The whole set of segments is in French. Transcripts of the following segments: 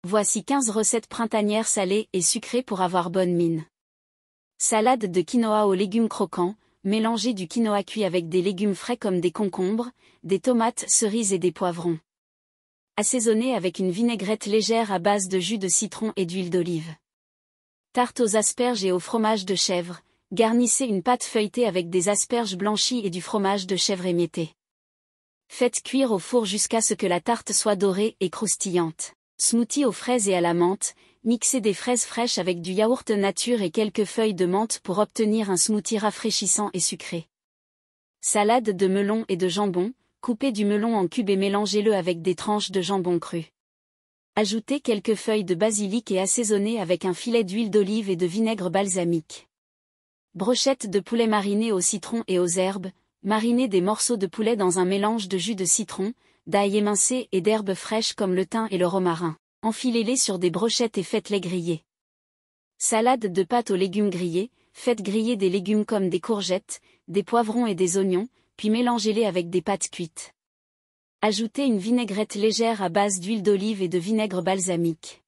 Voici 15 recettes printanières salées et sucrées pour avoir bonne mine. Salade de quinoa aux légumes croquants, mélangez du quinoa cuit avec des légumes frais comme des concombres, des tomates, cerises et des poivrons. Assaisonnez avec une vinaigrette légère à base de jus de citron et d'huile d'olive. Tarte aux asperges et au fromage de chèvre, garnissez une pâte feuilletée avec des asperges blanchies et du fromage de chèvre émietté. Faites cuire au four jusqu'à ce que la tarte soit dorée et croustillante. Smoothie aux fraises et à la menthe, mixez des fraises fraîches avec du yaourt nature et quelques feuilles de menthe pour obtenir un smoothie rafraîchissant et sucré. Salade de melon et de jambon, coupez du melon en cubes et mélangez-le avec des tranches de jambon cru. Ajoutez quelques feuilles de basilic et assaisonnez avec un filet d'huile d'olive et de vinaigre balsamique. Brochettes de poulet marinées au citron et aux herbes, marinez des morceaux de poulet dans un mélange de jus de citron, d'ail émincé et d'herbes fraîches comme le thym et le romarin. Enfilez-les sur des brochettes et faites-les griller. Salade de pâtes aux légumes grillés, faites griller des légumes comme des courgettes, des poivrons et des oignons, puis mélangez-les avec des pâtes cuites. Ajoutez une vinaigrette légère à base d'huile d'olive et de vinaigre balsamique.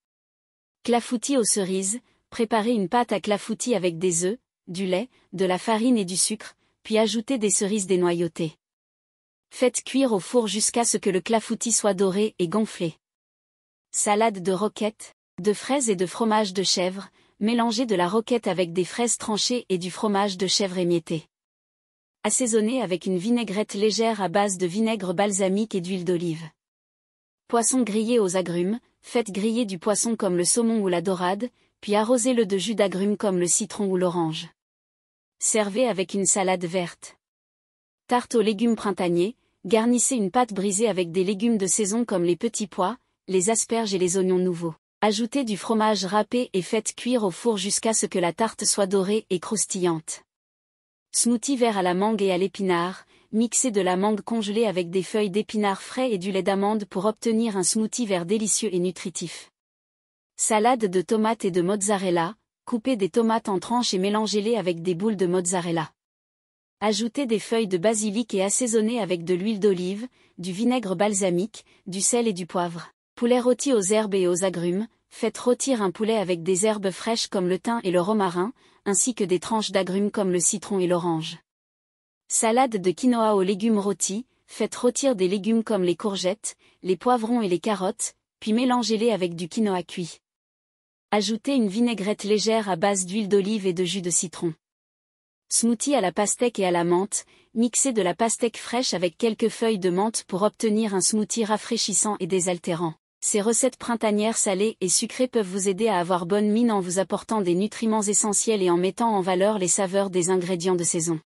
Clafoutis aux cerises, préparez une pâte à clafoutis avec des œufs, du lait, de la farine et du sucre, puis ajoutez des cerises dénoyautées. Faites cuire au four jusqu'à ce que le clafoutis soit doré et gonflé. Salade de roquettes, de fraises et de fromage de chèvre, mélangez de la roquette avec des fraises tranchées et du fromage de chèvre émietté. Assaisonnez avec une vinaigrette légère à base de vinaigre balsamique et d'huile d'olive. Poisson grillé aux agrumes, faites griller du poisson comme le saumon ou la dorade, puis arrosez-le de jus d'agrumes comme le citron ou l'orange. Servez avec une salade verte. Tarte aux légumes printaniers, garnissez une pâte brisée avec des légumes de saison comme les petits pois, les asperges et les oignons nouveaux. Ajoutez du fromage râpé et faites cuire au four jusqu'à ce que la tarte soit dorée et croustillante. Smoothie vert à la mangue et à l'épinard, mixez de la mangue congelée avec des feuilles d'épinards frais et du lait d'amande pour obtenir un smoothie vert délicieux et nutritif. Salade de tomates et de mozzarella, coupez des tomates en tranches et mélangez-les avec des boules de mozzarella. Ajoutez des feuilles de basilic et assaisonnez avec de l'huile d'olive, du vinaigre balsamique, du sel et du poivre. Poulet rôti aux herbes et aux agrumes, faites rôtir un poulet avec des herbes fraîches comme le thym et le romarin, ainsi que des tranches d'agrumes comme le citron et l'orange. Salade de quinoa aux légumes rôtis, faites rôtir des légumes comme les courgettes, les poivrons et les carottes, puis mélangez-les avec du quinoa cuit. Ajoutez une vinaigrette légère à base d'huile d'olive et de jus de citron. Smoothie à la pastèque et à la menthe, mixez de la pastèque fraîche avec quelques feuilles de menthe pour obtenir un smoothie rafraîchissant et désaltérant. Ces recettes printanières salées et sucrées peuvent vous aider à avoir bonne mine en vous apportant des nutriments essentiels et en mettant en valeur les saveurs des ingrédients de saison.